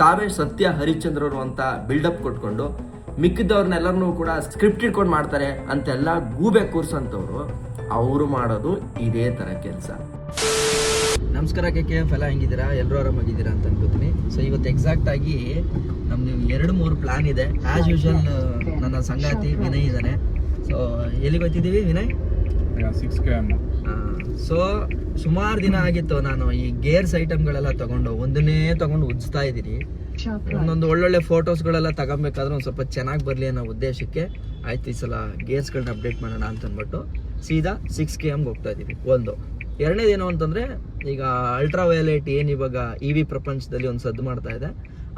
ತಾವೇ ಸತ್ಯ ಹರಿಶ್ಚಂದ್ರರು ಅಂತ ಬಿಲ್ಡಪ್ ಕೊಟ್ಕೊಂಡು ಮಿಕ್ಕಿದವ್ರನ್ನೆಲ್ಲರನ್ನೂ ಕೂಡ ಸ್ಕ್ರಿಪ್ಟ್ ಇಟ್ಕೊಂಡು ಮಾಡ್ತಾರೆ ಅಂತೆಲ್ಲ ಗೂಬೆ ಕೂರ್ಸಂತವ್ರು ಅವರು ಮಾಡೋದು ಇದೇ ಥರ ಕೆಲಸ. ನಮಸ್ಕಾರ KKF ಎಲ್ಲ ಹೆಂಗಿದ್ದೀರಾ? ಎಲ್ಲರೂ ಆರಾಮಾಗಿದ್ದೀರಾ ಅಂತ ಅನ್ಕೋತೀನಿ. ಸೊ ಇವತ್ತು ಎಕ್ಸಾಕ್ಟ್ ಆಗಿ ನಮ್ದು 2-3 ಪ್ಲಾನ್ ಇದೆ. ಆ್ಯಸ್ ಯೂಶುವಲ್ ನನ್ನ ಸಂಗಾತಿ ವಿನಯ್ ಇದ್ದಾನೆ. ಸೊ ಎಲ್ಲಿಗೆ ಹೋಗ್ತಿದ್ದೀವಿ ವಿನಯ್? 6 km. ಸೊ ಸುಮಾರು ದಿನ ಆಗಿತ್ತು ನಾನು ಈ ಗೇರ್ಸ್ ಐಟಮ್ಗಳೆಲ್ಲ ಒಂದನ್ನೇ ತಗೊಂಡು ಉಜ್ತಾ ಇದ್ದೀನಿ. ಒಂದೊಂದು ಒಳ್ಳೊಳ್ಳೆ ಫೋಟೋಸ್ಗಳೆಲ್ಲ ತಗೊಬೇಕಾದ್ರೆ ಒಂದು ಸ್ವಲ್ಪ ಚೆನ್ನಾಗಿ ಬರಲಿ ಅನ್ನೋ ಉದ್ದೇಶಕ್ಕೆ ಆಯ್ತು ಈ ಸಲ ಗೇರ್ಸ್ಗಳನ್ನ ಅಪ್ಡೇಟ್ ಮಾಡೋಣ ಅಂತ ಅಂದ್ಬಿಟ್ಟು ಸೀದಾ 6 km ಹೋಗ್ತಾ ಇದ್ದೀವಿ. ಒಂದು ಎರಡನೇದೇನು ಅಂತಂದರೆ, ಈಗ ಅಲ್ಟ್ರಾ ವಯೋಲೆಟ್ ಏನು ಇವಾಗ EV ಪ್ರಪಂಚದಲ್ಲಿ ಒಂದು ಸದ್ದು ಮಾಡ್ತಾ ಇದೆ,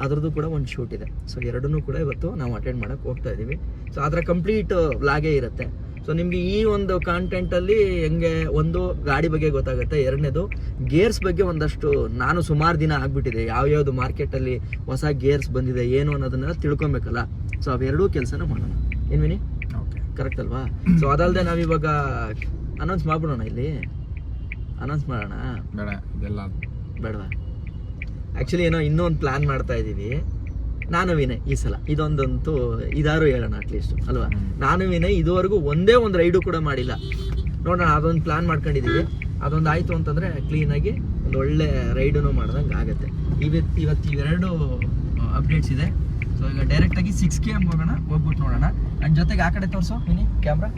ಅದರದ್ದು ಕೂಡ ಒಂದು ಶೂಟ್ ಇದೆ. ಸೊ ಎರಡನ್ನೂ ಕೂಡ ಇವತ್ತು ನಾವು ಅಟೆಂಡ್ ಮಾಡೋಕ್ಕೆ ಹೋಗ್ತಾ ಇದ್ದೀವಿ. ಸೊ ಅದರ ಕಂಪ್ಲೀಟ್ ವ್ಲಾಗೇ ಇರುತ್ತೆ. ಸೊ ನಿಮಗೆ ಈ ಒಂದು ಕಾಂಟೆಂಟಲ್ಲಿ ಹೆಂಗೆ ಒಂದು ಗಾಡಿ ಬಗ್ಗೆ ಗೊತ್ತಾಗುತ್ತೆ, ಎರಡನೇದು ಗೇರ್ಸ್ ಬಗ್ಗೆ ಒಂದಷ್ಟು ನಾನು ಸುಮಾರು ದಿನ ಆಗಿಬಿಟ್ಟಿದೆ ಯಾವ್ಯಾವುದು ಮಾರ್ಕೆಟಲ್ಲಿ ಹೊಸ ಗೇರ್ಸ್ ಬಂದಿದೆ ಏನು ಅನ್ನೋದನ್ನೆಲ್ಲ ತಿಳ್ಕೊಬೇಕಲ್ಲ. ಸೊ ಅವೆರಡೂ ಕೆಲಸನ ಮಾಡೋಣ. ಏನು ವಿನಿ? ಕರೆಕ್ಟ್ ಅಲ್ವಾ? ಸೊ ಅದಲ್ಲದೆ ನಾವಿವಾಗ ಅನೌನ್ಸ್ ಮಾಡ್ಬಿಡೋಣ, ಇಲ್ಲಿ ಅನೌನ್ಸ್ ಮಾಡೋಣ ಬೇಡವಾ? ಆ್ಯಕ್ಚುಲಿ ಏನೋ ಇನ್ನೂ ಒಂದು ಪ್ಲ್ಯಾನ್ ಮಾಡ್ತಾ ಇದ್ದೀವಿ ನಾನು ವಿನಯ್. ಈ ಸಲ ಇದೊಂದಂತೂ ಇದಾರು ಹೇಳೋಣ ಅಟ್ಲೀಸ್ಟ್ ಅಲ್ವಾ? ನಾನು ವಿನಯ್ ಇದುವರೆಗೂ ಒಂದೇ ಒಂದು ರೈಡು ಕೂಡ ಮಾಡಿಲ್ಲ. ನೋಡೋಣ, ಅದೊಂದು ಪ್ಲ್ಯಾನ್ ಮಾಡ್ಕೊಂಡಿದ್ದೀವಿ. ಅದೊಂದು ಆಯಿತು ಅಂತಂದರೆ ಕ್ಲೀನಾಗಿ ಒಂದು ಒಳ್ಳೆ ರೈಡೂ ಮಾಡ್ದಂಗೆ ಆಗುತ್ತೆ. ಇವತ್ತು ಇವೆರಡು ಅಪ್ಡೇಟ್ಸ್ ಇದೆ. ಸೊ ಈಗ ಡೈರೆಕ್ಟಾಗಿ 6 km ಹೋಗೋಣ, ಹೋಗ್ಬಿಟ್ಟು ನೋಡೋಣ. ನನ್ನ ಜೊತೆಗೆ ಆ ಕಡೆ ತೋರಿಸೋ ವಿನಿ ಕ್ಯಾಮ್ರಾ.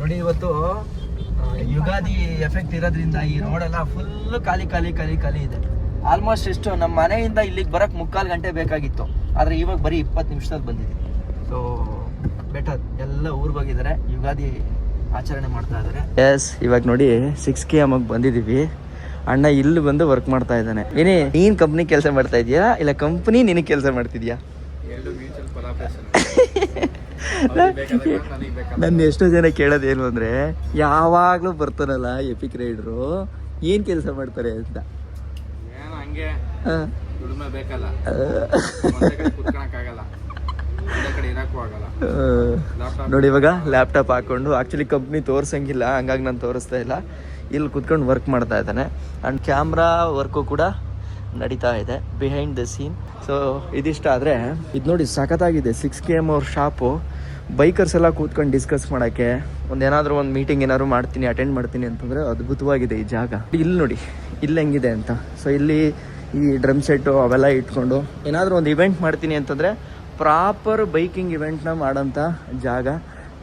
ನೋಡಿ, ಇವತ್ತು ಯುಗಾದಿ ಎಫೆಕ್ಟ್ ಇರೋದ್ರಿಂದ ಈ ರೋಡೆಲ್ಲ ಫುಲ್ಲು ಖಾಲಿ ಇದೆ. ಆಲ್ಮೋಸ್ಟ್ ಎಷ್ಟು ನಮ್ಮ ಮನೆಯಿಂದ ಇಲ್ಲಿಗೆ ಬರೋಕ್ಕೆ 3/4 ಗಂಟೆ ಬೇಕಾಗಿತ್ತು, ಆದರೆ ಇವಾಗ ಬರೀ 20 ನಿಮಿಷದಲ್ಲಿ ಬಂದಿದೆ. ಸೊ ಬೆಟರ್, ಎಲ್ಲ ಊರಿಗೆ ಹೋಗಿದ್ದಾರೆ, ಯುಗಾದಿ ಆಚರಣೆ ಮಾಡ್ತಾ ಇದ್ದಾರೆ. ಎಸ್, ಇವಾಗ ನೋಡಿ 6 km ಬಂದಿದ್ದೀವಿ. ಅಣ್ಣ ಇಲ್ಲಿ ಬಂದು ವರ್ಕ್ ಮಾಡ್ತಾ ಇದ್ದಾನೆ. ನೀನು ಕಂಪ್ನಿ ಕೆಲಸ ಮಾಡ್ತಾ ಇದೀಯಾ ಇಲ್ಲ ಕಂಪ್ನಿ ನಿನಗೆ ಕೆಲಸ ಮಾಡ್ತಿದ್ಯಾ? ನನ್ನ ಎಷ್ಟೋ ಜನ ಕೇಳೋದೇನು ಅಂದರೆ, ಯಾವಾಗಲೂ ಬರ್ತಾನಲ್ಲ ಎಪಿಕ್ ರೈಡ್ರು, ಏನು ಕೆಲಸ ಮಾಡ್ತಾರೆ ಅಂತ. ನೋಡಿ, ಇವಾಗ ಲ್ಯಾಪ್ಟಾಪ್ ಹಾಕೊಂಡು ಆಕ್ಚುಲಿ ಕಂಪ್ನಿ ತೋರ್ಸಂಗಿಲ್ಲ, ಹಂಗಾಗಿ ನಾನು ತೋರಿಸ್ತಾ ಇಲ್ಲ. ಇಲ್ಲಿ ಕುತ್ಕೊಂಡು ವರ್ಕ್ ಮಾಡ್ತಾ ಇದ್ದಾನೆ. ಆ್ಯಂಡ್ ಕ್ಯಾಮ್ರಾ ವರ್ಕು ಕೂಡ ನಡೀತಾ ಇದೆ ಬಿಹೈಂಡ್ ದ ಸೀನ್. ಸೊ ಇದಿಷ್ಟ ಆದರೆ ಇದು ನೋಡಿ ಸಖತ್ತಾಗಿದೆ. 6 km ಅವ್ರ ಶಾಪು. ಬೈಕರ್ಸ್ ಎಲ್ಲ ಕೂತ್ಕೊಂಡು ಡಿಸ್ಕಸ್ ಮಾಡೋಕ್ಕೆ, ಏನಾದರೂ ಒಂದು ಮೀಟಿಂಗ್ ಏನಾದ್ರು ಅಟೆಂಡ್ ಮಾಡ್ತೀನಿ ಅಂತಂದರೆ ಅದ್ಭುತವಾಗಿದೆ ಈ ಜಾಗ. ಇಲ್ಲಿ ನೋಡಿ ಇಲ್ಲಿ ಹೆಂಗಿದೆ ಅಂತ. ಸೊ ಇಲ್ಲಿ ಈ ಡ್ರಮ್ ಸೆಟ್ಟು ಅವೆಲ್ಲ ಇಟ್ಕೊಂಡು ಏನಾದರೂ ಒಂದು ಇವೆಂಟ್ ಮಾಡ್ತೀನಿ ಅಂತಂದರೆ ಪ್ರಾಪರ್ ಬೈಕಿಂಗ್ ಇವೆಂಟ್ನ ಮಾಡೋಂಥ ಜಾಗ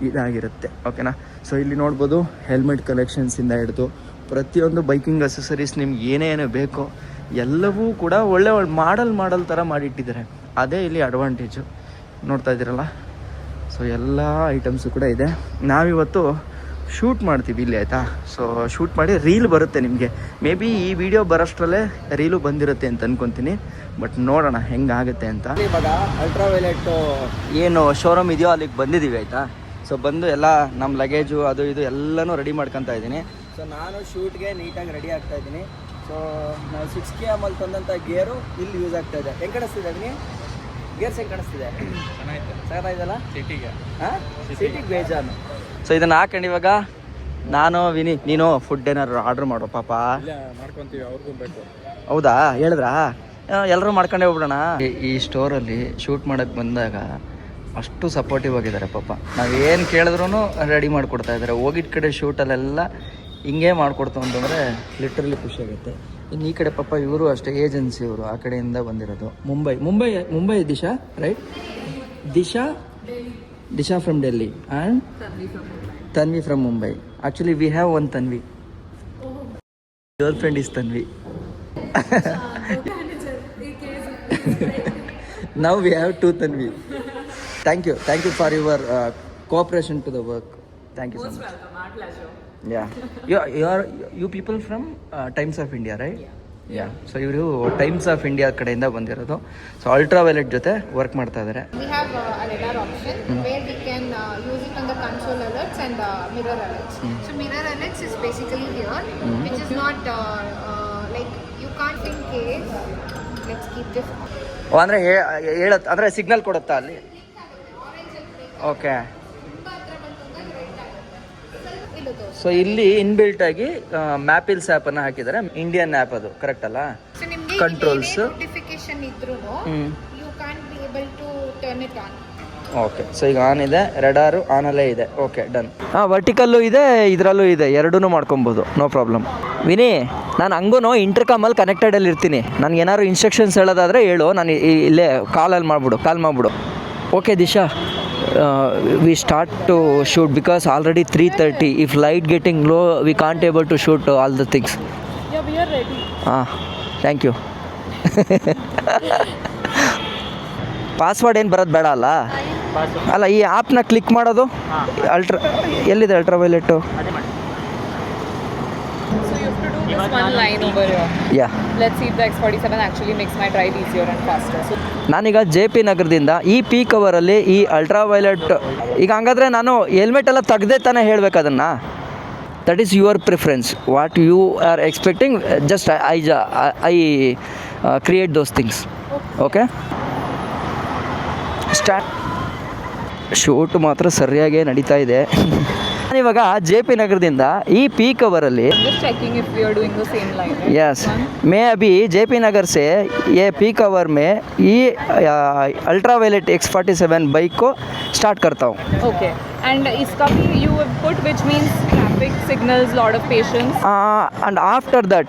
ಇದಾಗಿರುತ್ತೆ. ಓಕೆನಾ? ಸೊ ಇಲ್ಲಿ ನೋಡ್ಬೋದು ಹೆಲ್ಮೆಟ್ ಕಲೆಕ್ಷನ್ಸಿಂದ ಹಿಡಿದು ಪ್ರತಿಯೊಂದು ಬೈಕಿಂಗ್ ಅಸೆಸರೀಸ್ ನಿಮ್ಗೆ ಏನೇನು ಬೇಕೋ ಎಲ್ಲವೂ ಕೂಡ ಒಳ್ಳೆ ಮಾಡಲ್ ಥರ ಮಾಡಿಟ್ಟಿದ್ದಾರೆ. ಅದೇ ಇಲ್ಲಿ ಅಡ್ವಾಂಟೇಜು. ನೋಡ್ತಾ ಇದ್ದೀರಲ್ಲ, ಸೊ ಎಲ್ಲ ಐಟಮ್ಸು ಕೂಡ ಇದೆ. ನಾವಿವತ್ತು ಶೂಟ್ ಮಾಡ್ತೀವಿ ಇಲ್ಲಿ, ಆಯಿತಾ? ಸೊ ಶೂಟ್ ಮಾಡಿ ರೀಲ್ ಬರುತ್ತೆ ನಿಮಗೆ. ಮೇ ಬಿ ಈ ವಿಡಿಯೋ ಬರೋಷ್ಟರಲ್ಲೇ ರೀಲು ಬಂದಿರುತ್ತೆ ಅಂತ ಅನ್ಕೊತೀನಿ. ಬಟ್ ನೋಡೋಣ ಹೆಂಗಾಗುತ್ತೆ ಅಂತ. ಇವಾಗ ಅಲ್ಟ್ರಾ ವೈಲೆಟ್ಟು ಏನು ಶೋರೂಮ್ ಇದೆಯೋ ಅಲ್ಲಿಗೆ ಬಂದಿದ್ದೀವಿ, ಆಯಿತಾ? ಸೊ ಬಂದು ಎಲ್ಲ ನಮ್ಮ ಲಗೇಜು ಅದು ಇದು ಎಲ್ಲನೂ ರೆಡಿ ಮಾಡ್ಕೊತಾ ಇದ್ದೀನಿ. ಸೊ ನಾನು ಶೂಟ್ಗೆ ನೀಟಾಗಿ ರೆಡಿ ಆಗ್ತಾ ಇದ್ದೀನಿ. ಸೊ ನಾವು 6 km ಅಲ್ಲಿ ತಂದಂಥ ಗೇರು ಇಲ್ಲಿ ಯೂಸ್ ಆಗ್ತಾ ಇದೆ. ಹೆಂಗೆ ಕಾಣಿಸ್ತಿದೆ ಅದಕ್ಕೆ? ಗೇರ್ಸ್ ಹೆಂಗೆ ಕಾಣಿಸ್ತಿದೆ? ಚೆನ್ನಾಗಿದೆಲ್ಲ ಸಿಟಿಗೆ. ಹಾಂ, ಸಿಟಿಗೆ ಬೇಜಾನು. ಸೊ ಇದನ್ನು ಹಾಕೊಂಡು ಇವಾಗ ನಾನು ವಿನಿ ನೀನು ಫುಡ್ ಏನಾದ್ರು ಆರ್ಡ್ರ್ ಮಾಡೋ ಪಾಪ. ಮಾಡ್ಕೊಂತೀವಿ, ಅವ್ರಿಗೂ ಬೇಕು. ಹೌದಾ? ಹೇಳಿದ್ರಾ? ಎಲ್ಲರೂ ಮಾಡ್ಕೊಂಡೇ ಹೋಗ್ಬಿಡೋಣ. ಈ ಸ್ಟೋರಲ್ಲಿ ಶೂಟ್ ಮಾಡೋಕ್ಕೆ ಬಂದಾಗ ಅಷ್ಟು ಸಪೋರ್ಟಿವ್ ಆಗಿದ್ದಾರೆ ಪಾಪ. ನಾವೇನು ಕೇಳಿದ್ರೂ ರೆಡಿ ಮಾಡಿಕೊಡ್ತಾ ಇದ್ದಾರೆ. ಹೋಗಿದ್ದ ಕಡೆ ಶೂಟಲ್ಲೆಲ್ಲ ಹಿಂಗೆ ಮಾಡಿಕೊಡ್ತು ಅಂತಂದರೆ ಲಿಟ್ರಲಿ ಖುಷಿಯಾಗುತ್ತೆ. ಇನ್ನು ಈ ಕಡೆ ಪಾಪ ಇವರು ಅಷ್ಟೇ ಏಜೆನ್ಸಿ, ಇವರು ಆ ಕಡೆಯಿಂದ ಬಂದಿರೋದು. Mumbai Disha, right? Disha from Delhi and Tanvi from Mumbai. Actually we have one Tanvi. Girl friend is Tanvi. Now we have 2 Tanvi. Thank you for your cooperation to the work. Thank you so much. Most welcome, our pleasure. Yeah, you people from Times of India, right? Yeah. So ಇವರು times of India ಕಡೆಯಿಂದ ಬಂದಿರೋದು. So ultra violet ಜೊತೆ work ಮಾಡ್ತಾ ಇದ್ದಾರೆ. We have a radar option where we can use it on the console alerts and mirror alerts. So mirror alerts is basically here, which is not like you can't think case. Let's keep this. ಅಂದರೆ ಹೇಳತ್ತೆ, ಅಂದರೆ signal ಕೊಡುತ್ತಾ ಅಲ್ಲಿ? Okay. So ಇಲ್ಲಿ inbuilt ಆಗಿ ಮ್ಯಾಪಿಲ್ಸ್ ಆ್ಯಪನ್ನು ಹಾಕಿದ್ದಾರೆ. Indian app ಅದು, correct ಅಲ್ಲ? So ನಿಮಗೆ ಕಂಟ್ರೋಲ್ಸ್ ನೋಟಿಫಿಕೇಶನ್ ಇದ್ರೂ you can't be able to turn it on. Okay, so ಈಗ ಆನ್ ಇದೆ, ರೆಡಾರು ಆನಲ್ಲೇ ಇದೆ. Okay, done. ಹಾಂ, ವರ್ಟಿಕಲ್ಲು ಇದೆ, ಇದರಲ್ಲೂ ಇದೆ, ಎರಡೂ ಮಾಡ್ಕೊಬೋದು, ನೋ ಪ್ರಾಬ್ಲಮ್. ವಿನಿ, ನಾನು ಹಂಗೂ ಇಂಟರ್ಕಾಮಲ್ಲಿ ಕನೆಕ್ಟೆಡಲ್ಲಿ ಇರ್ತೀನಿ. ನನಗೆ ಏನಾದ್ರು ಇನ್ಸ್ಟ್ರಕ್ಷನ್ಸ್ ಹೇಳೋದಾದರೆ ಹೇಳು, ನಾನು ಇಲ್ಲೇ ಕಾಲ್ ಮಾಡಿಬಿಡು. Okay Disha, we start to shoot because already 3:30. If light getting low we can't able to shoot all the things. ಹಾಂ, ಥ್ಯಾಂಕ್ ಯು. ಪಾಸ್ವರ್ಡ್ ಏನು ಬರೋದು ಬೇಡ ಅಲ್ಲ? ಅಲ್ಲ, ಈ ಆ್ಯಪ್ನ ಕ್ಲಿಕ್ ಮಾಡೋದು ಎಲ್ಲಿದೆ ಅಲ್ಟ್ರಾವೈಲೆಟ್ಟು? So you have to do this one line over here. Yeah, Let's see if the X47 actually makes my drive easier and faster. So ನಾನೀಗ JP ನಗರದಿಂದ ಈ ಪೀಕ್ ಅವರಲ್ಲಿ ಈ ಅಲ್ಟ್ರಾವೈಲೆಟ್, ಈಗ ಹಂಗಾದ್ರೆ ನಾನು ಹೆಲ್ಮೆಟ್ ಎಲ್ಲ ತೆಗ್ದೇ ತಾನೇ ಹೇಳ್ಬೇಕು ಅದನ್ನು? That is your preference. What you are expecting, just I create those things. Okay, start. Shoot ಮಾತ್ರ ಸರಿಯಾಗೇ ನಡೀತಾ ಇದೆ. ನಾನಿವಾಗ JP ನಗರದಿಂದ ಈ ಪೀಕ್ ಅವರಲ್ಲಿ I'm just checking if we are doing the same line, right? Yes, मैं अभी JP नगर से ये पीक आवर में ये अल्ट्रावायलेट X47 बाइक को स्टार्ट करता हूँ. Okay. And इसका भी you have put, which means traffic signals, lot of patience. And after that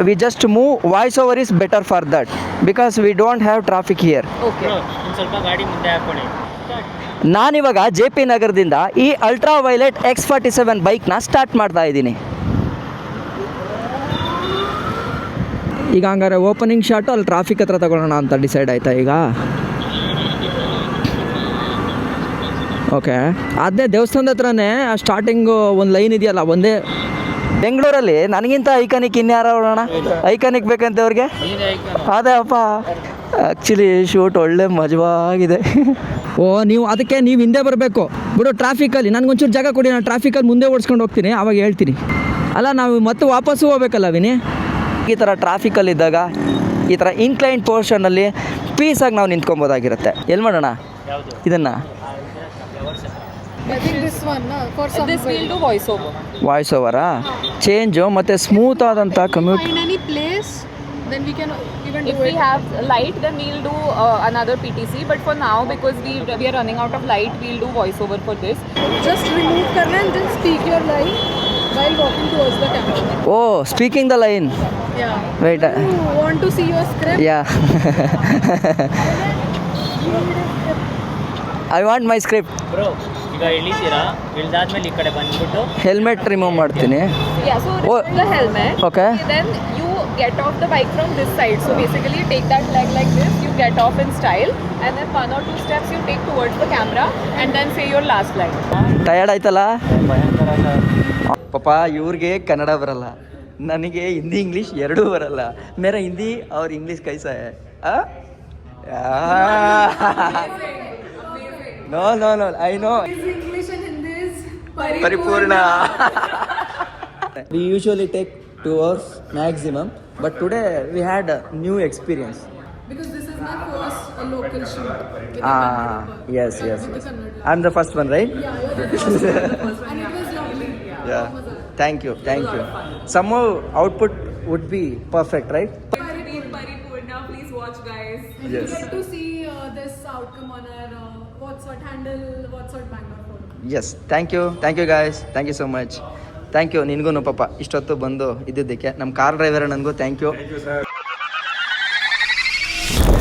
we just move. Voice over is better for that because we don't have traffic here. Okay. ನಾನಿವಾಗ JP ನಗರದಿಂದ ಈ ultraviolet X47 ಬೈಕ್ನ start ಮಾಡ್ತಾ ಇದ್ದೀನಿ. ಈಗ ಹಂಗಾರೆ opening shot ಅಲ್ಲಿ traffic ಹತ್ರ ತಗೊಳ್ಳೋಣ ಅಂತ ಡಿಸೈಡ್ ಆಯ್ತಾ ಈಗ? ಓಕೆ, ಅದೇ ದೇವಸ್ಥಾನದ ಹತ್ರನೇ ಸ್ಟಾರ್ಟಿಂಗು ಒಂದು ಲೈನ್ ಇದೆಯಲ್ಲ, ಒಂದೇ. ಬೆಂಗಳೂರಲ್ಲಿ ನನಗಿಂತ ಐಕಾನಿಕ್ ಇನ್ಯಾರು ನೋಡೋಣ? ಐಕಾನಿಕ್ ಬೇಕಂತೆ ಅವ್ರಿಗೆ? ಅದೇ ಅಪ್ಪ, ಆ್ಯಕ್ಚುಲಿ ಶೂಟ್ ಒಳ್ಳೆ ಮಜವಾಗಿದೆ. ಓ, ನೀವು ಅದಕ್ಕೆ ನೀವು ಹಿಂದೆ ಬರಬೇಕು ಬಿಡು. ಟ್ರಾಫಿಕಲ್ಲಿ ನನಗೊಂಚೂರು ಜಾಗ ಕೊಡಿ, ನಾನು ಟ್ರಾಫಿಕಲ್ಲಿ ಮುಂದೆ ಓಡಿಸ್ಕೊಂಡು ಹೋಗ್ತೀನಿ, ಆವಾಗ ಹೇಳ್ತೀನಿ. ಅಲ್ಲ, ನಾವು ಮತ್ತೆ ವಾಪಸ್ಸು ಹೋಗ್ಬೇಕಲ್ಲ ವಿನಿ? ಈ ಥರ ಟ್ರಾಫಿಕಲ್ಲಿದ್ದಾಗ ಈ ಥರ ಇನ್ಕ್ಲೈನ್ ಪೋರ್ಷನಲ್ಲಿ ಪೀಸಾಗಿ ನಾವು ನಿಂತ್ಕೊಬೋದಾಗಿರುತ್ತೆ. ಎಲ್ಲಿ ಮಾಡೋಣ ಇದನ್ನು? I think this one, for some This we'll do voiceover. Voice ಓವರಾ ಚೇಂಜು ಮತ್ತು ಸ್ಮೂತ್ ಆದಂಥ commute. find any place, then we can even do If we it. have light, then we'll do another PTC. But for now, because we are running out of light, we'll do voiceover for this. Just remove karna and then speak your line while walking towards the camera. Oh, speaking the line. Yeah. Wait, You want to see your script? Yeah, I want my script. Bro, ಈಗ ಇಳಿತೀರಾ, ಇಳಿದಾದ್ಮೇಲೆ ಈ ಕಡೆ ಬಂದ್ಬಿಟ್ಟು helmet remove ಮಾಡ್ತೀನಿ. Yeah, so Oh. remove the helmet. Okay. Then you get off the bike from this side. So basically you take that leg like this, you get off in style, and then 1 or 2 steps you take towards the camera and then say your last line. Tired ಆಯ್ತಲ್ಲ ಭಯಂಕರ sir. ಪಾಪ, ಇವ್ರಿಗೆ ಕನ್ನಡ ಬರಲ್ಲ, ನನಗೆ Hindi English ಎರಡೂ ಬರಲ್ಲ. ಮೇರಾ ಹಿಂದಿ ಅವ್ರ ಇಂಗ್ಲೀಷ್ ಕೈಸಾ ಹೈ? No no no, I know. English and Hindi is ಪರಿಪೂರ್ಣ. We usually take 2 hours maximum, but today we had a new experience. because this is my first local shoot. Yes, yes, yes. I'm the first one, right? Yeah, you're the first one. And it was lovely. Yeah. Thank you, thank you. Somehow output would be perfect, right? Paripurna, please watch, guys. And Yes. you get to see this outcome on our WhatsApp handle, WhatsApp Bangalore photo. Yes, thank you guys, thank you so much. Thank you. ನಿನಗೂ ಪಾಪ ಇಷ್ಟೊತ್ತು ಬಂದು ಇದ್ದಿದ್ದಕ್ಕೆ ನಮ್ಮ car driver ನನಗೂ thank you.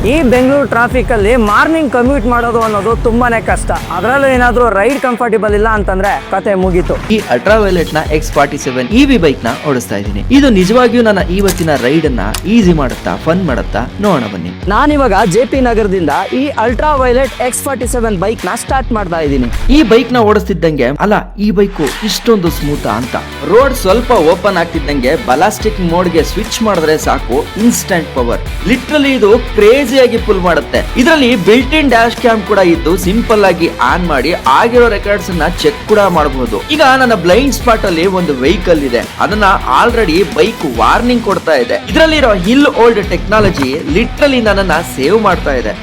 ಈ Bengaluru ಟ್ರಾಫಿಕಲ್ಲಿ morning commute ಮಾಡೋದು ಅನ್ನೋದು ತುಂಬಾನೇ ಕಷ್ಟ. ಅದರಲ್ಲೂ ಏನಾದರೂ ರೈಡ್ ಕಂಫರ್ಟೇಬಲ್ ಇಲ್ಲ ಅಂತಂದ್ರೆ ಕತೆ ಮುಗೀತು. ಈ ಅಲ್ಟ್ರಾವೈಲೆಟ್ ನ X47 EV ಬೈಕ್ ನ ಓಡಿಸ್ತಾ ಇದ್ದೀನಿ. ಇದು ನಿಜವಾಗಿಯೂ ನನ್ನ ಇವತ್ತಿನ ರೈಡ್ ಅನ್ನ ಈಸಿ ಮಾಡುತ್ತಾ, ಫನ್ ಮಾಡುತ್ತಾ, ನೋಡೋಣ ಬನ್ನಿ. ನಾನಿವಾಗ JP ನಗರದಿಂದ ಈ ಅಲ್ಟ್ರಾವೈಲೆಟ್ X47 ಬೈಕ್ ನ ಸ್ಟಾರ್ಟ್ ಮಾಡ್ತಾ ಇದ್ದೀನಿ. ಈ ಬೈಕ್ ನ ಓಡಿಸ್ತಿದ್ದಂಗೆ, ಅಲ್ಲ ಈ ಬೈಕು ಇಷ್ಟೊಂದು ಸ್ಮೂತ್ ಅಂತ. ರೋಡ್ ಸ್ವಲ್ಪ ಓಪನ್ ಆಗ್ತಿದ್ದಂಗೆ ಬಲಾಸ್ಟಿಕ್ ಮೋಡ್ ಗೆ ಸ್ವಿಚ್ ಮಾಡಿದ್ರೆ ಸಾಕು, ಇನ್ಸ್ಟಂಟ್ ಪವರ್. ಲಿಟ್ರಲಿ ಇದು ಕ್ರೇಜಿ ಆಗಿ ಪುಲ್ ಮಾಡುತ್ತೆ. ಇದರಲ್ಲಿ ಬಿಲ್ಟ್ ಇನ್ ಡ್ಯಾಶ್ ಕ್ಯಾಮ್ ಕೂಡ ಇದ್ದು ಸಿಂಪಲ್ ಆಗಿ ಆನ್ ಮಾಡಿ ಆಗಿರೋ ರೆಕಾರ್ಡ್ಸ್ ಅನ್ನ ಚೆಕ್ ಕೂಡ ಮಾಡಬಹುದು. ಈಗ ನನ್ನ ಬ್ಲೈಂಡ್ ಸ್ಪಾಟ್ ಅಲ್ಲಿ ಒಂದು ವೆಹಿಕಲ್ ಇದೆ, ಅದನ್ನ ಆಲ್ರೆಡಿ ಬೈಕ್ ವಾರ್ನಿಂಗ್ ಕೊಡ್ತಾ ಇದೆ. ಇದರಲ್ಲಿರೋ ಹಿಲ್ ಓಲ್ಡ್ ಟೆಕ್ನಾಲಜಿ ಲಿಟ್ರಲಿ ನನ್ನನ್ನ ಸೇವ್ ಮಾಡ್ತಾ ಇದೆ.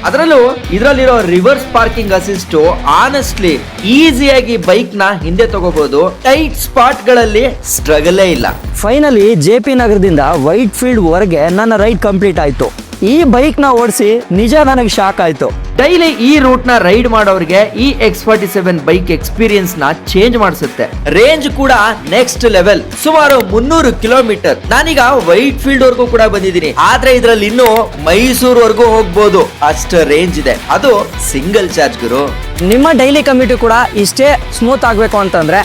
ಇದರಲ್ಲಿರೋ ರಿವರ್ಸ್ ಪಾರ್ಕಿಂಗ್ ಅಸಿಸ್ಟ್ ಆನೆಸ್ಟ್ಲಿ ಈಸಿಯಾಗಿ ಬೈಕ್ ನ ಹಿಂದೆ ತಗೋಬಹುದು. ಟೈಟ್ ಸ್ಪಾಟ್ ಗಳಲ್ಲಿ ಸ್ಟ್ರಗಲೇ ಇಲ್ಲ. ಫೈನಲಿ JP ನಗರದಿಂದ ವೈಟ್ ಫೀಲ್ಡ್ ವರೆಗೆ ನನ್ನ ರೈಡ್ ಕಂಪ್ಲೀಟ್ ಆಯ್ತು. ಈ ಬೈಕ್ನ ಓಡಿಸಿ ನಿಜ ನನಗೆ ಶಾಕ್ ಆಯಿತು. ಡೈಲಿ ಈ ರೂಟ್ ನ ರೈಡ್ ಮಾಡೋರಿಗೆ ಈ X47 ಬೈಕ್ ಎಕ್ಸ್ಪೀರಿಯನ್ಸ್ ನ ಚೇಂಜ್ ಮಾಡಿಸುತ್ತೆ. ರೇಂಜ್ ಕೂಡ ನೆಕ್ಸ್ಟ್ ಲೆವೆಲ್, ಸುಮಾರು 300 ಕಿಲೋಮೀಟರ್. ನಾನೀಗ ವೈಟ್ ಫೀಲ್ಡ್ ವರ್ಗೂ ಕೂಡ ಬಂದಿದ್ದೀನಿ, ಆದ್ರೆ ಇದ್ರಲ್ಲಿ ಇನ್ನೂ ಮೈಸೂರ್ ವರ್ಗೂ ಹೋಗ್ಬೋದು, ಅಷ್ಟು ರೇಂಜ್ ಇದೆ. ಅದು ಸಿಂಗಲ್ ಚಾರ್ಜ್ ಗುರು. ನಿಮ್ಮ ಡೈಲಿ ಕಮ್ಯೂಟ್ ಕೂಡ ಇಷ್ಟೇ ಸ್ಮೂತ್ ಆಗಬೇಕು ಅಂತಂದ್ರೆ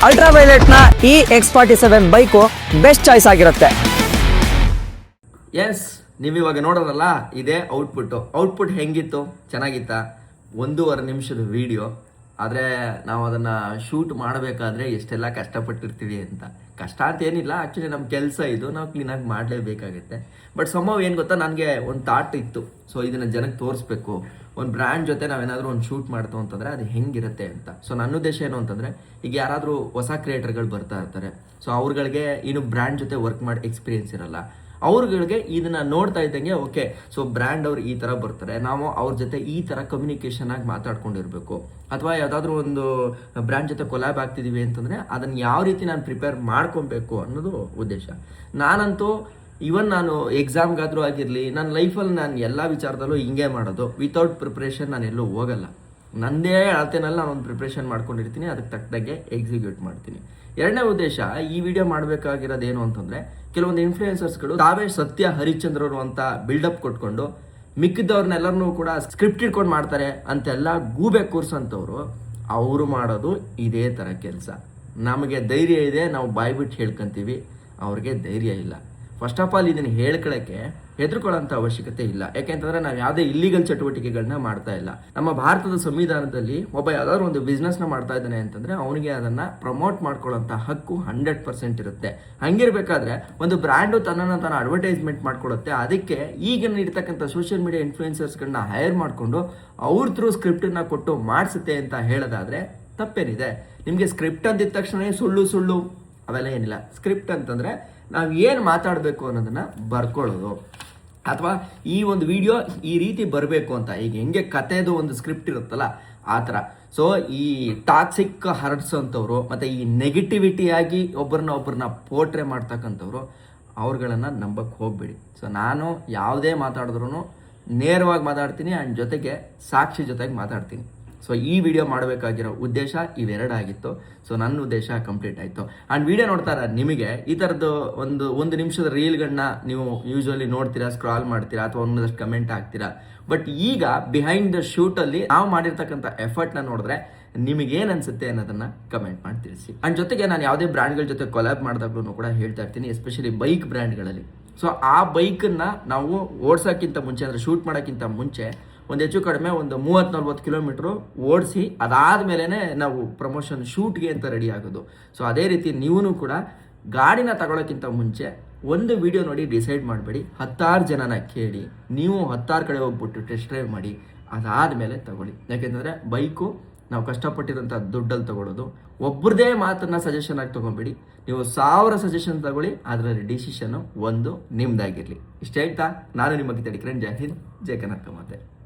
ಅಲ್ಟ್ರಾವೈಲೆಟ್ನ ಈ X47 ಬೈಕು ಬೆಸ್ಟ್ ಚಾಯ್ಸ್ ಆಗಿರುತ್ತೆ. ಎಸ್, ನೀವು ಇವಾಗ ನೋಡೋದಲ್ಲ, ಇದೇ ಔಟ್ಪುಟ್ ಹೆಂಗಿತ್ತು? ಚೆನ್ನಾಗಿತ್ತಾ? 1.5 ನಿಮಿಷದ ವಿಡಿಯೋ, ಆದರೆ ನಾವು ಅದನ್ನು ಶೂಟ್ ಮಾಡಬೇಕಾದ್ರೆ ಎಷ್ಟೆಲ್ಲ ಕಷ್ಟಪಟ್ಟಿರ್ತೀವಿ ಅಂತ. ಕಷ್ಟ ಅಂತ ಏನಿಲ್ಲ, ಆ್ಯಕ್ಚುಲಿ ನಮ್ಮ ಕೆಲಸ ಇದು, ನಾವು ಕ್ಲೀನಾಗಿ ಮಾಡಲೇಬೇಕಾಗುತ್ತೆ. ಬಟ್ ಸಂಭವ ಏನು ಗೊತ್ತಾ, ನನಗೆ ಒಂದು ಥಾಟ್ ಇತ್ತು. ಸೊ ಇದನ್ನು ಜನಕ್ಕೆ ತೋರಿಸ್ಬೇಕು, ಒಂದು ಬ್ರ್ಯಾಂಡ್ ಜೊತೆ ನಾವೇನಾದರೂ ಒಂದು ಶೂಟ್ ಮಾಡ್ತು ಅಂತಂದರೆ ಅದು ಹೆಂಗಿರುತ್ತೆ ಅಂತ. ಸೊ ನನ್ನ ಉದ್ದೇಶ ಏನು ಅಂತಂದರೆ, ಈಗ ಯಾರಾದರೂ ಹೊಸ ಕ್ರಿಯೇಟರ್ಗಳು ಬರ್ತಾ ಇರ್ತಾರೆ, ಸೊ ಅವ್ರುಗಳಿಗೆ ಇನ್ನು ಬ್ರ್ಯಾಂಡ್ ಜೊತೆ ವರ್ಕ್ ಮಾಡಿ ಎಕ್ಸ್ಪೀರಿಯನ್ಸ್ ಇರಲ್ಲ, ಅವ್ರುಗಳಿಗೆ ಇದನ್ನ ನೋಡ್ತಾ ಇದ್ದಂಗೆ ಓಕೆ, ಸೊ ಬ್ರ್ಯಾಂಡ್ ಅವ್ರು ಈ ಥರ ಬರ್ತಾರೆ, ನಾವು ಅವ್ರ ಜೊತೆ ಈ ಥರ ಕಮ್ಯುನಿಕೇಷನ್ ಆಗಿ ಮಾತಾಡ್ಕೊಂಡಿರ್ಬೇಕು. ಅಥವಾ ಯಾವುದಾದ್ರೂ ಒಂದು ಬ್ರ್ಯಾಂಡ್ ಜೊತೆ ಕೊಲಾಬ್ ಆಗ್ತಿದ್ದೀವಿ ಅಂತಂದರೆ ಅದನ್ನು ಯಾವ ರೀತಿ ನಾನು ಪ್ರಿಪೇರ್ ಮಾಡ್ಕೊಬೇಕು ಅನ್ನೋದು ಉದ್ದೇಶ. ನಾನಂತೂ ನಾನು ಎಕ್ಸಾಮ್ಗಾದರೂ ಆಗಿರಲಿ, ನನ್ನ ಲೈಫಲ್ಲಿ ನಾನು ಎಲ್ಲ ವಿಚಾರದಲ್ಲೂ ಹಿಂಗೆ ಮಾಡೋದು. ವಿತೌಟ್ ಪ್ರಿಪ್ರೇಷನ್ ನಾನು ಎಲ್ಲೂ ಹೋಗಲ್ಲ. ನನ್ನದೇ ಅಳತೆನಲ್ಲಿ ನಾನೊಂದು ಪ್ರಿಪ್ರೇಷನ್ ಮಾಡ್ಕೊಂಡಿರ್ತೀನಿ, ಅದಕ್ಕೆ ತಕ್ಕದಾಗೆ ಎಕ್ಸಿಕ್ಯೂಟ್ ಮಾಡ್ತೀನಿ. ಎರಡನೇ ಉದ್ದೇಶ, ಈ ವಿಡಿಯೋ ಮಾಡಬೇಕಾಗಿರೋದೇನು ಅಂತಂದರೆ, ಕೆಲವೊಂದು ಇನ್ಫ್ಲೂಯೆನ್ಸರ್ಸ್ಗಳು ತಾವೇ ಸತ್ಯ ಹರಿಶ್ಚಂದ್ರರು ಅಂತ ಬಿಲ್ಡಪ್ ಕೊಟ್ಕೊಂಡು ಮಿಕ್ಕಿದವ್ರನ್ನೆಲ್ಲರನ್ನೂ ಕೂಡ ಸ್ಕ್ರಿಪ್ಟ್ ಇಟ್ಕೊಂಡು ಮಾಡ್ತಾರೆ ಅಂತೆಲ್ಲ ಗೂಬೆ ಕೂರ್ಸಂಥವ್ರು, ಅವರು ಮಾಡೋದು ಇದೇ ಥರ ಕೆಲಸ. ನಮಗೆ ಧೈರ್ಯ ಇದೆ, ನಾವು ಬಾಯ್ಬಿಟ್ಟು ಹೇಳ್ಕೊಂತೀವಿ, ಅವ್ರಿಗೆ ಧೈರ್ಯ ಇಲ್ಲ. ಫಸ್ಟ್ ಆಫ್ ಆಲ್ ಇದನ್ನು ಹೇಳ್ಕೊಳ್ಳೋಕ್ಕೆ ಹೆದರ್ಕೊಳ್ಳೋಂಥ ಅವಶ್ಯಕತೆ ಇಲ್ಲ. ಯಾಕೆಂತಂದರೆ ನಾವು ಯಾವುದೇ ಇಲ್ಲಿಗಲ್ ಚಟುವಟಿಕೆಗಳನ್ನ ಮಾಡ್ತಾ ಇಲ್ಲ. ನಮ್ಮ ಭಾರತದ ಸಂವಿಧಾನದಲ್ಲಿ ಒಬ್ಬ ಯಾವುದಾದ್ರು ಒಂದು ಬಿಸ್ನೆಸ್ನ ಮಾಡ್ತಾ ಇದ್ದಾನೆ ಅಂತಂದರೆ ಅವನಿಗೆ ಅದನ್ನು ಪ್ರಮೋಟ್ ಮಾಡ್ಕೊಳ್ಳೋಂಥ ಹಕ್ಕು 100% ಇರುತ್ತೆ. ಹಂಗಿರ್ಬೇಕಾದ್ರೆ ಒಂದು ಬ್ರ್ಯಾಂಡು ತನ್ನನ್ನು ತಾನು ಅಡ್ವರ್ಟೈಸ್ಮೆಂಟ್ ಮಾಡ್ಕೊಳ್ಳುತ್ತೆ. ಅದಕ್ಕೆ ಈಗ ಇರ್ತಕ್ಕಂಥ ಸೋಷಿಯಲ್ ಮೀಡಿಯಾ ಇನ್ಫ್ಲೂಯೆನ್ಸರ್ಸ್ಗಳನ್ನ ಹೈರ್ ಮಾಡಿಕೊಂಡು ಅವ್ರ ಥ್ರೂ ಸ್ಕ್ರಿಪ್ಟನ್ನ ಕೊಟ್ಟು ಮಾಡಿಸುತ್ತೆ ಅಂತ ಹೇಳೋದಾದರೆ ತಪ್ಪೇನಿದೆ? ನಿಮಗೆ ಸ್ಕ್ರಿಪ್ಟ್ ಅಂದಿದ ತಕ್ಷಣ ಸುಳ್ಳು ಅವೆಲ್ಲ ಏನಿಲ್ಲ. ಸ್ಕ್ರಿಪ್ಟ್ ಅಂತಂದರೆ ನಾವು ಏನು ಮಾತಾಡಬೇಕು ಅನ್ನೋದನ್ನು ಬರ್ಕೊಳ್ಳೋದು, ಅಥವಾ ಈ ಒಂದು ವಿಡಿಯೋ ಈ ರೀತಿ ಬರಬೇಕು ಅಂತ. ಈಗ ಹೆಂಗೆ ಕಥೆದು ಒಂದು ಸ್ಕ್ರಿಪ್ಟ್ ಇರುತ್ತಲ್ಲ ಆ ಥರ. ಸೊ ಈ ಟಾಕ್ಸಿಕ್ ಹರಡ್ಸೋಂಥವ್ರು ಮತ್ತು ಈ ನೆಗೆಟಿವಿಟಿಯಾಗಿ ಒಬ್ಬರನ್ನ ಪೋರ್ಟ್ರೇ ಮಾಡ್ತಕ್ಕಂಥವ್ರು, ಅವ್ರುಗಳನ್ನು ನಂಬಕ್ಕೆ ಹೋಗಬೇಡಿ. ಸೊ ನಾನು ಯಾವುದೇ ಮಾತಾಡಿದ್ರೂ ನೇರವಾಗಿ ಮಾತಾಡ್ತೀನಿ, ಆ್ಯಂಡ್ ಜೊತೆಗೆ ಸಾಕ್ಷಿ ಜೊತೆಗೆ ಮಾತಾಡ್ತೀನಿ. ಸೊ ಈ ವಿಡಿಯೋ ಮಾಡಬೇಕಾಗಿರೋ ಉದ್ದೇಶ ಇವೆರಡಾಗಿತ್ತು. ಸೊ ನನ್ನ ಉದ್ದೇಶ ಕಂಪ್ಲೀಟ್ ಆಯಿತು. ಆ್ಯಂಡ್ ವಿಡಿಯೋ ನೋಡ್ತಾರ ನಿಮಗೆ ಈ ಥರದ್ದು ಒಂದು ನಿಮಿಷದ ರೀಲ್ಗಳನ್ನ ನೀವು ಯೂಶ್ವಲಿ ನೋಡ್ತೀರಾ, ಸ್ಕ್ರಾಲ್ ಮಾಡ್ತೀರಾ, ಅಥವಾ ಒಂದಷ್ಟು ಕಮೆಂಟ್ ಹಾಕ್ತೀರಾ. ಬಟ್ ಈಗ ಬಿಹೈಂಡ್ ದ ಶೂಟಲ್ಲಿ ನಾವು ಮಾಡಿರ್ತಕ್ಕಂಥ ಎಫರ್ಟ್ನ ನೋಡಿದ್ರೆ ನಿಮಗೇನು ಅನಿಸುತ್ತೆ ಅನ್ನೋದನ್ನು ಕಮೆಂಟ್ ಮಾಡಿ ತಿಳಿಸಿ. ಆ್ಯಂಡ್ ಜೊತೆಗೆ ನಾನು ಯಾವುದೇ ಬ್ರ್ಯಾಂಡ್ಗಳ ಜೊತೆ ಕೊಲಾಬ್ ಮಾಡಿದಾಗ್ಲೂ ಕೂಡ ಹೇಳ್ತಾ ಇರ್ತೀನಿ, ಎಸ್ಪೆಷಲಿ ಬೈಕ್ ಬ್ರ್ಯಾಂಡ್ಗಳಲ್ಲಿ. ಸೊ ಆ ಬೈಕನ್ನು ನಾವು ಓಡ್ಸೋಕ್ಕಿಂತ ಮುಂಚೆ, ಅಂದರೆ ಶೂಟ್ ಮಾಡೋಕ್ಕಿಂತ ಮುಂಚೆ ಒಂದು ಹೆಚ್ಚು ಕಡಿಮೆ ಒಂದು 30-40 ಕಿಲೋಮೀಟ್ರು ಓಡಿಸಿ ಅದಾದಮೇಲೆ ನಾವು ಪ್ರಮೋಷನ್ ಶೂಟ್ಗೆ ಅಂತ ರೆಡಿ ಆಗೋದು. ಸೊ ಅದೇ ರೀತಿ ನೀವೂ ಕೂಡ ಗಾಡಿನ ತಗೊಳ್ಳೋಕ್ಕಿಂತ ಮುಂಚೆ ಒಂದು ವಿಡಿಯೋ ನೋಡಿ ಡಿಸೈಡ್ ಮಾಡಬೇಡಿ. 10 ಜನನ ಕೇಳಿ, ನೀವು 10 ಕಡೆ ಹೋಗ್ಬಿಟ್ಟು ಟೆಸ್ಟ್ ಡ್ರೈವ್ ಮಾಡಿ, ಅದಾದಮೇಲೆ ತಗೊಳ್ಳಿ. ಯಾಕೆಂದರೆ ಬೈಕು ನಾವು ಕಷ್ಟಪಟ್ಟಿರೋಂಥ ದುಡ್ಡಲ್ಲಿ ತಗೊಳ್ಳೋದು. ಒಬ್ಬರದೇ ಮಾತನ್ನು ಸಜೆಷನ್ ಆಗಿ ತೊಗೊಬೇಡಿ. ನೀವು 1000 ಸಜೆಷನ್ ತಗೊಳ್ಳಿ, ಅದರಲ್ಲಿ ಡಿಸಿಷನ್ನು ಒಂದು ನಿಮ್ದಾಗಿರಲಿ. ಇಷ್ಟ ಹೇಳ್ತಾ ನಾನು ನಿಮ್ಮ ಕಿತ್ತಡಿ ಕಿರಣ್. ಜೈ ಹಿಂದ್, ಜೈ ಕರ್ನಾಟಕ ಮಾತೆ.